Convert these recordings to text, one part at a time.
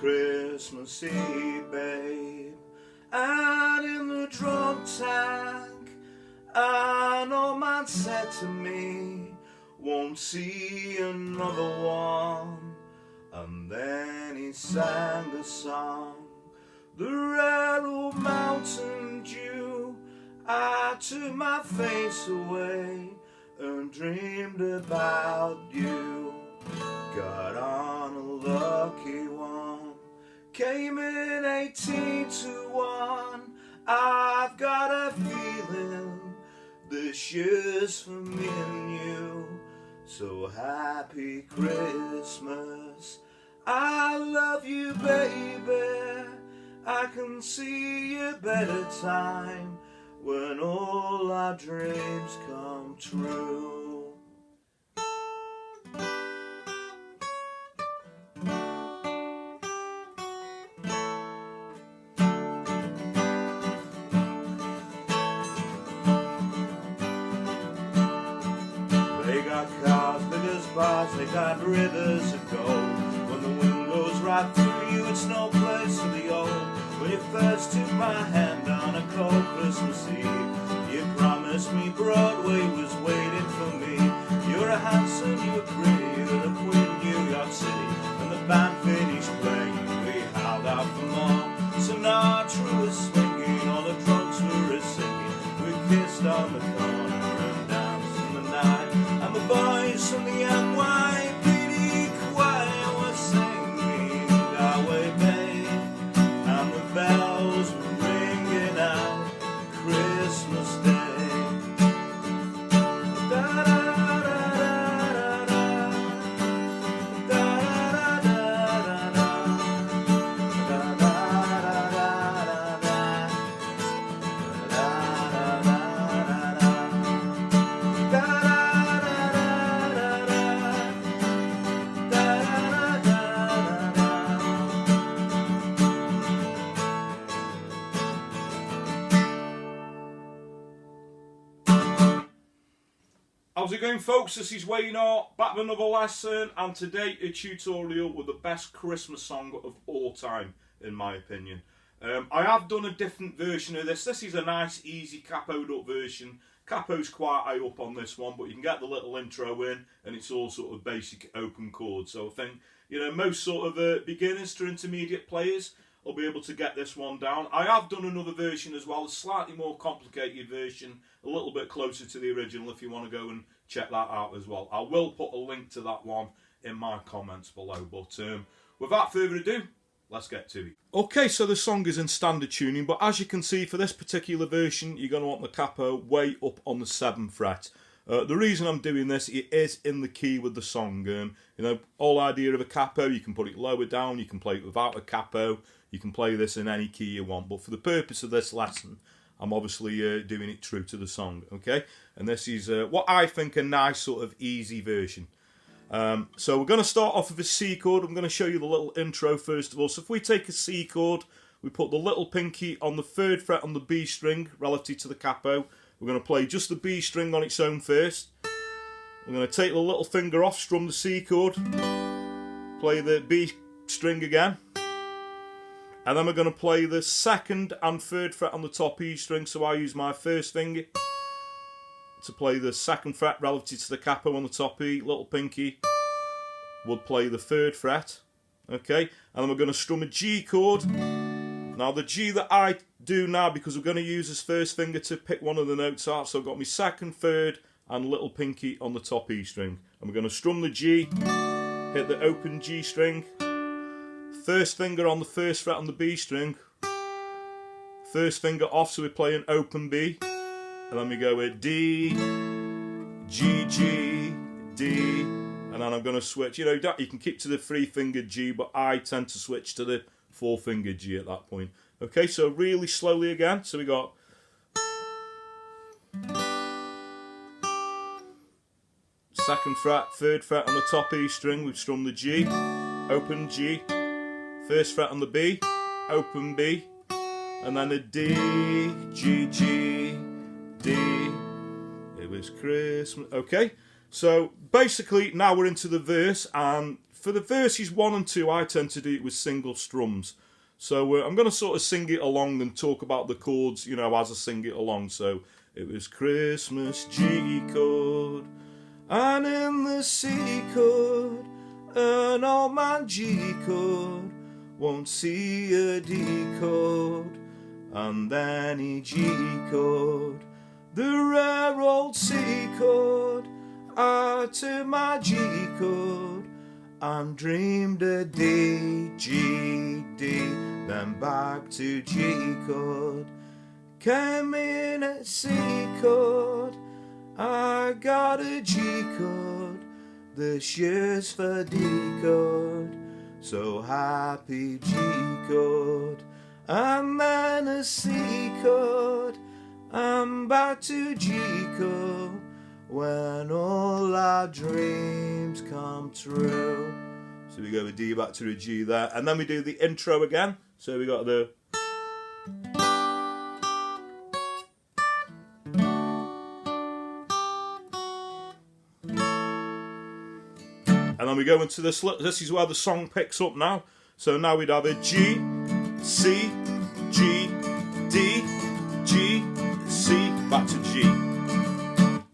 Christmas Eve, babe, and in the drunk tank an old man said to me, won't see another one. And then he sang a song, the red old mountain dew. I took my face away and dreamed about you. Got on a lucky one, came in 18 to 1. I've got a feeling this year's for me and you. So happy Christmas, I love you, baby. I can see a better time when all our dreams come true. They got cars big as bars, they got rivers of gold. When the wind goes right through you, it's no place for the old. When you first took my hand on a cold Christmas Eve, you promised me Broadway was waiting for me. You were handsome, you were pretty, you were the queen of New York City. When the band finished playing, we howled out for more. Sinatra was swinging, all the drunks were singing. We kissed on the corner and danced in the night. And the boys from the NYPD choir were singing Galway Bay, and the bells were ringing out Christmas Day. Da da da da da da da da da da How's it going, folks? This is Wayne Hart, back with another lesson, and today a tutorial with the best Christmas song of all time, in my opinion. I have done a different version of this. This is a nice, easy capoed up version. Capo's quite high up on this one, but you can get the little intro in, and it's all sort of basic open chords. So I think, you know, most sort of beginners to intermediate players will be able to get this one down. I have done another version as well, a slightly more complicated version, a little bit closer to the original if you want to go and check that out as well. I will put a link to that one in my comments below. But without further ado, let's get to it. Okay, so the song is in standard tuning, but as you can see for this particular version, you're going to want the capo way up on the 7th fret. The reason I'm doing this, it is in the key with the song. You know, whole idea of a capo, you can put it lower down, you can play it without a capo, you can play this in any key you want. But for the purpose of this lesson, I'm obviously doing it true to the song, okay? And this is what I think a nice sort of easy version. So we're going to start off with a C chord. I'm going to show you the little intro first of all. So if we take a C chord, we put the little pinky on the 3rd fret on the B string relative to the capo. We're going to play just the B string on its own first. We're going to take the little finger off, strum the C chord, play the B string again. And then we're going to play the 2nd and 3rd fret on the top E string. So I use my first finger to play the 2nd fret relative to the capo on the top E. Little pinky would play the 3rd fret. Okay, and then we're going to strum a G chord. Now the G that I do now, because we're going to use this first finger to pick one of the notes out. So I've got my 2nd, 3rd and little pinky on the top E string. And we're going to strum the G, hit the open G string. First finger on the 1st fret on the B string. First finger off, so we're playing open B. And then we go with D, G, G, D. And then I'm going to switch. You know, you can keep to the 3-fingered G, but I tend to switch to the 4-fingered G at that point. Okay, so really slowly again. So we got 2nd fret, 3rd fret on the top E string. We've strummed the G, open G. 1st fret on the B, open B, and then a D, G, G, D. It was Christmas. Okay, so basically now we're into the verse, and for the verses 1 and 2, I tend to do it with single strums. So I'm going to sort of sing it along and talk about the chords, you know, as I sing it along. So it was Christmas G chord, and in the C chord, an old man G chord won't see a D chord, and then a G chord, the rare old C chord, out to my G chord, and dreamed a D, G, D, then back to G chord, came in at C chord, I got a G chord, this year's for D chord, so happy G chord, and then a C chord, I'm back to G chord, when all our dreams come true. So we go with D back to a G there, and then we do the intro again. So we got the and then we go into this. This is where the song picks up now. So now we'd have a G, C, G, D, G, C, back to G.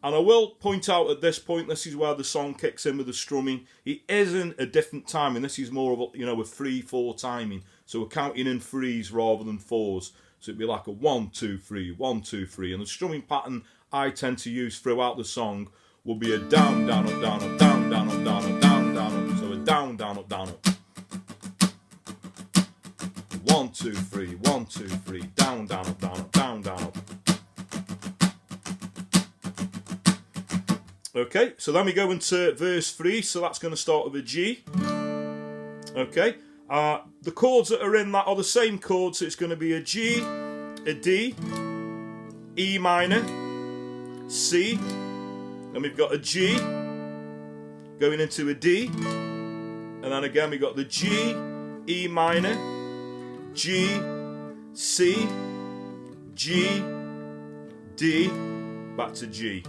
And I will point out at this point, this is where the song kicks in with the strumming. It isn't a different timing. This is more of a, you know, a 3/4 timing. So we're counting in threes rather than fours. So it'd be like a 1, 2, 3, 1, 2, 3. And the strumming pattern I tend to use throughout the song will be a down, down, up, down, up, down, down, up, down, up, down, down, up. So a down, down, up, down, up. 1, 2, 3, 1, 2, 3, down, down, up, down, up, down, down, up. Okay, so then we go into verse 3, so that's going to start with a G. Okay, the chords that are in that are the same chords, so it's going to be a G, a D, E minor, C, then we've got a G, going into a D, and then again we've got the G, E minor, G, C, G, D, back to G.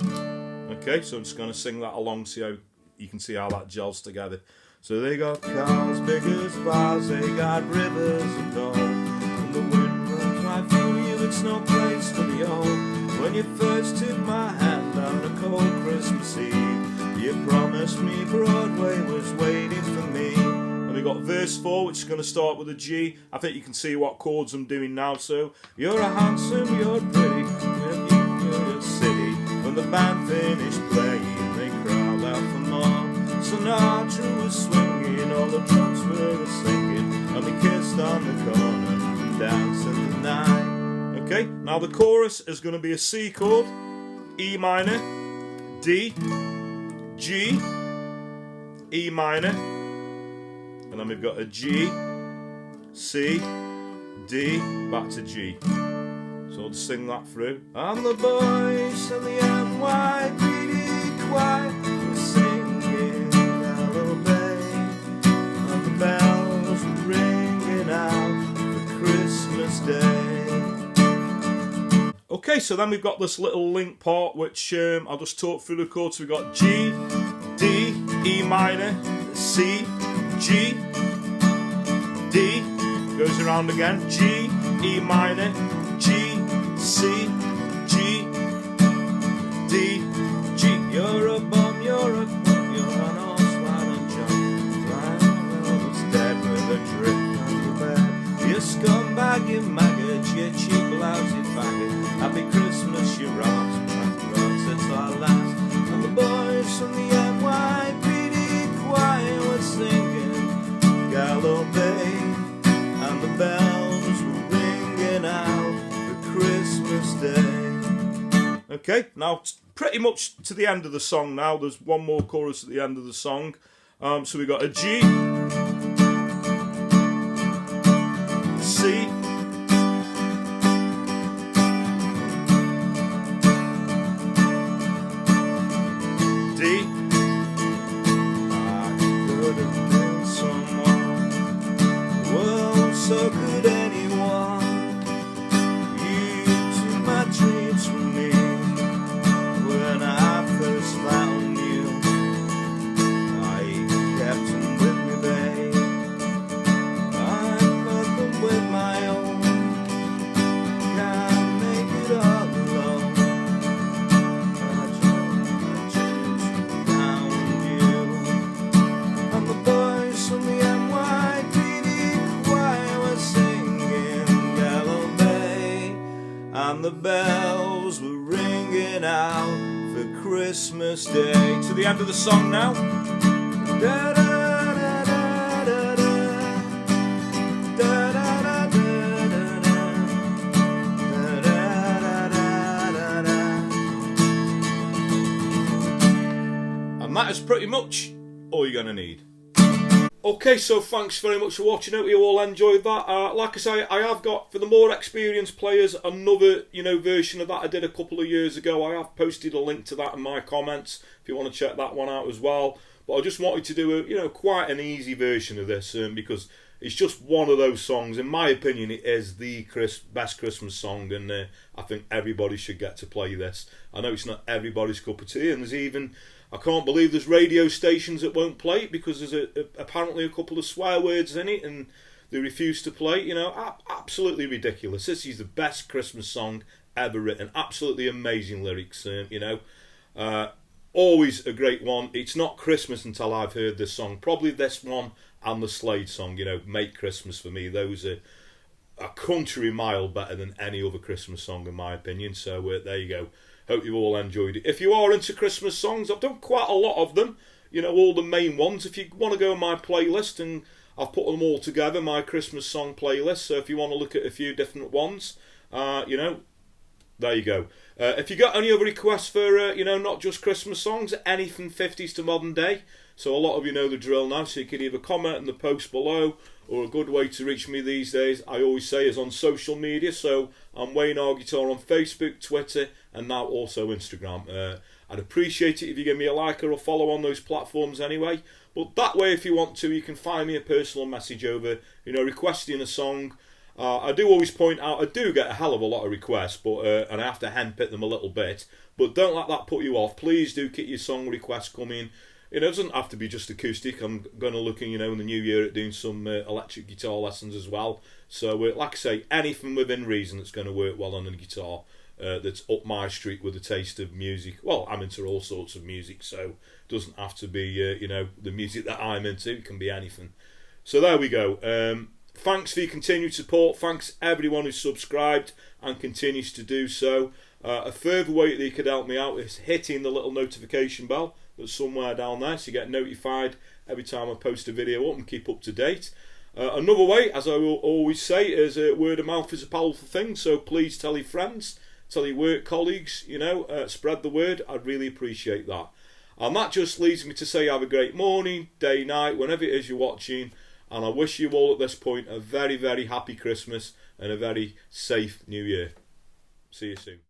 Okay, so I'm just going to sing that along, see how you can see how that gels together. So they got cars big as bars, they got rivers of gold, and the wind runs right through you, it's no place to be old. When you first took my hand on a cold Christmas Eve, you promised me Broadway was waiting for me. And we got verse 4, which is going to start with a G. I think you can see what chords I'm doing now. So you're a handsome, you're pretty, you're a city. When the band finished playing, they crowd out for more. Sinatra was swinging, all the drums were singing, and we kissed on the corner and danced in the night. Okay, now the chorus is going to be a C chord, E minor, D, G, E minor, and then we've got a G, C, D, back to G. So I'll just sing that through. And the boys and the NYPD choir were singing Hello Bay, and the bells were ringing out for Christmas Day. Okay, so then we've got this little link part which I'll just talk through the chords. So we've got G, D, E minor, C, G, D, goes around again, G, E minor, G, C, G, D, G. You're a bum, you're a bum, you're an horse, and jump. Flying was dead with a drip on your bed. You scumbag, you maggot, you cheap, lousy faggot. Happy Christmas, you rats, it's our last. And the boys from the NYPD choir were singing Gallow Bay, and the bells were ringing out Christmas Day. Okay, now pretty much to the end of the song now. There's one more chorus at the end of the song. So we got a G, C, D. I could have been someone, well, so could anyone. Dreams from me when I first found you. I kept them with me bells were ringing out for Christmas Day. To the end of the song now. Da, da, da, da, da, da. Da, da, da, da, da, da, da, da, da. And that is pretty much all you're going to need. Okay, so thanks very much for watching. Hope you all enjoyed that. Like I say, I have got, for the more experienced players, another version of that I did a couple of years ago. I have posted a link to that in my comments if you want to check that one out as well. But I just wanted to do a quite an easy version of this because it's just one of those songs. In my opinion, it is the best Christmas song, and I think everybody should get to play this. I know it's not everybody's cup of tea, and there's even, I can't believe there's radio stations that won't play it because there's apparently a couple of swear words in it and they refuse to play. Absolutely ridiculous. This is the best Christmas song ever written. Absolutely amazing lyrics. Always a great one. It's not Christmas until I've heard this song. Probably this one and the Slade song. Make Christmas for me. Those are a country mile better than any other Christmas song in my opinion. So there you go. Hope you all enjoyed it. If you are into Christmas songs, I've done quite a lot of them. All the main ones. If you want to go on my playlist, and I've put them all together, my Christmas song playlist. So if you want to look at a few different ones, there you go. If you got any other requests for, not just Christmas songs, anything 50s to modern day. So a lot of you know the drill now, so you can either comment in the post below, or a good way to reach me these days, I always say, is on social media. So I'm Wayne R Guitar on Facebook, Twitter, and now also Instagram. I'd appreciate it if you give me a like or a follow on those platforms anyway. But that way, if you want to, you can find me a personal message over, requesting a song. I do always point out, I do get a hell of a lot of requests, but and I have to handpick them a little bit. But don't let that put you off. Please do keep your song requests coming. It doesn't have to be just acoustic. I'm going to look in the new year at doing some electric guitar lessons as well. So, like I say, anything within reason that's going to work well on the guitar, that's up my street with a taste of music. Well, I'm into all sorts of music, so it doesn't have to be, the music that I'm into. It can be anything. So there we go. Thanks for your continued support. Thanks everyone who's subscribed and continues to do so. A further way that you could help me out is hitting the little notification bell that's somewhere down there, so you get notified every time I post a video up and keep up to date. Another way, as I will always say, is word of mouth is a powerful thing, so please tell your friends, tell your work colleagues, spread the word. I'd really appreciate that. And that just leads me to say have a great morning, day, night, whenever it is you're watching, and I wish you all at this point a very, very happy Christmas and a very safe New Year. See you soon.